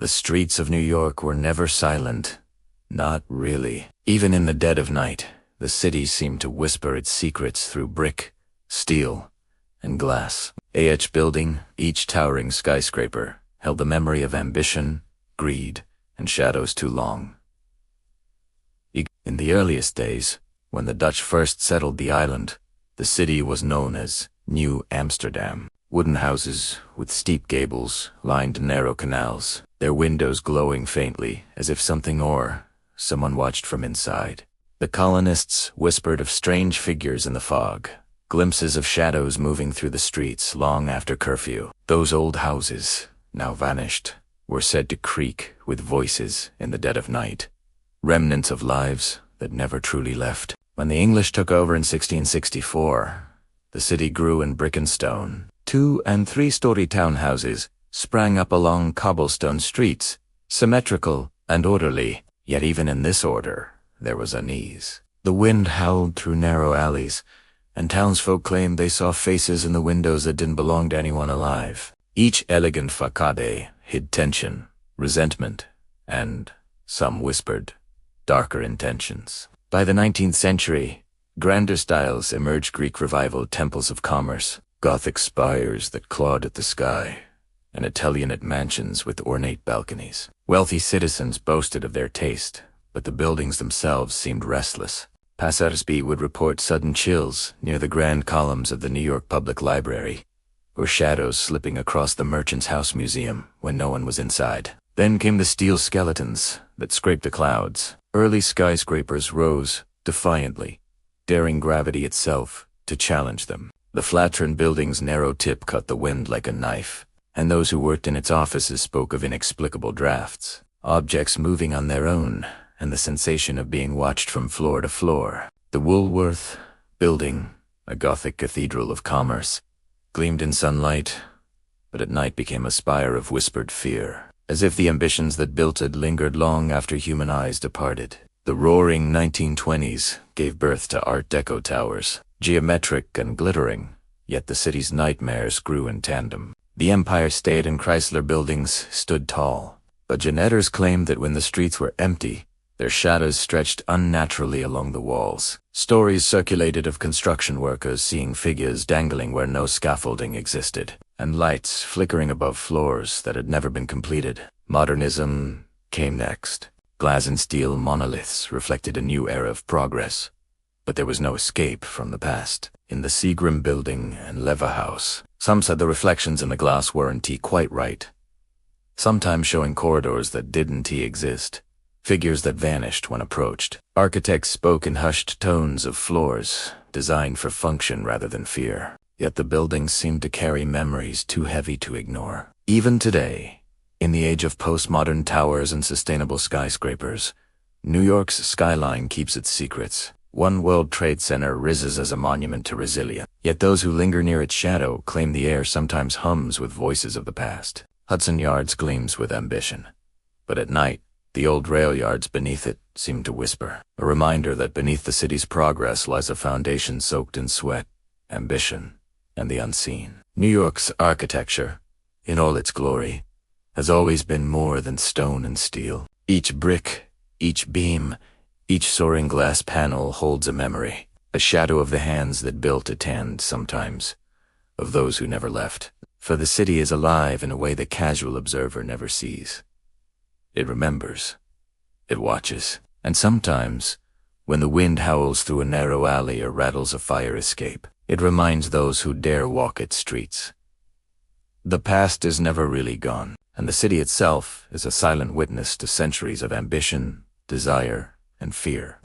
The streets of New York were never silent. Not really. Even in the dead of night, the city seemed to whisper its secrets through brick, steel, and glass. Each building, each towering skyscraper, held the memory of ambition, greed, and shadows too long. In the earliest days, when the Dutch first settled the island, the city was known as New Amsterdam. Wooden houses with steep gables lined narrow canals, their windows glowing faintly as if something or someone watched from inside. The colonists whispered of strange figures in the fog, glimpses of shadows moving through the streets long after curfew. Those old houses, now vanished, were said to creak with voices in the dead of night, remnants of lives that never truly left. When the English took over in 1664, the city grew in brick and stone. 2- and 3-story townhouses sprang up along cobblestone streets, symmetrical and orderly. Yet even in this order, there was unease. The wind howled through narrow alleys, and townsfolk claimed they saw faces in the windows that didn't belong to anyone alive. Each elegant facade hid tension, resentment, and, some whispered, darker intentions. By the 19th century, grander styles emerged: Greek Revival temples of commerce, Gothic spires that clawed at the sky, and Italianate mansions with ornate balconies. Wealthy citizens boasted of their taste, but the buildings themselves seemed restless. Passers-by would report sudden chills near the grand columns of the New York Public Library, or shadows slipping across the Merchant's House Museum when no one was inside. Then came the steel skeletons that scraped the clouds. Early skyscrapers rose defiantly, daring gravity itself to challenge them. The Flatiron building's narrow tip cut the wind like a knife, and those who worked in its offices spoke of inexplicable drafts, objects moving on their own, and the sensation of being watched from floor to floor. The Woolworth building, a Gothic cathedral of commerce, gleamed in sunlight, but at night became a spire of whispered fear, as if the ambitions that built it lingered long after human eyes departed. The roaring 1920s gave birth to Art Deco towers, geometric and glittering, yet the city's nightmares grew in tandem. The Empire State and Chrysler buildings stood tall, but janitors claimed that when the streets were empty, their shadows stretched unnaturally along the walls. Stories circulated of construction workers seeing figures dangling where no scaffolding existed, and lights flickering above floors that had never been completed. Modernism came next. Glass and steel monoliths reflected a new era of progress, but there was no escape from the past. In the Seagram building and Leva House, some said the reflections in the glass weren't quite right, sometimes showing corridors that didn't exist, figures that vanished when approached. Architects spoke in hushed tones of floors designed for function rather than fear, yet the buildings seemed to carry memories too heavy to ignore. Even today, in the age of postmodern towers and sustainable skyscrapers, New York's skyline keeps its secrets. One World Trade Center rises as a monument to resilience, yet those who linger near its shadow claim the air sometimes hums with voices of the past. Hudson Yards gleams with ambition, but at night, the old rail yards beneath it seem to whisper, a reminder that beneath the city's progress lies a foundation soaked in sweat, ambition, and the unseen. New York's architecture, in all its glory, has always been more than stone and steel. Each brick, each beam, each soaring glass panel holds a memory, a shadow of the hands that built it and, sometimes, of those who never left. For the city is alive in a way the casual observer never sees. It remembers, it watches, and sometimes, when the wind howls through a narrow alley or rattles a fire escape, it reminds those who dare walk its streets. The past is never really gone, and the city itself is a silent witness to centuries of ambition, desire, and fear.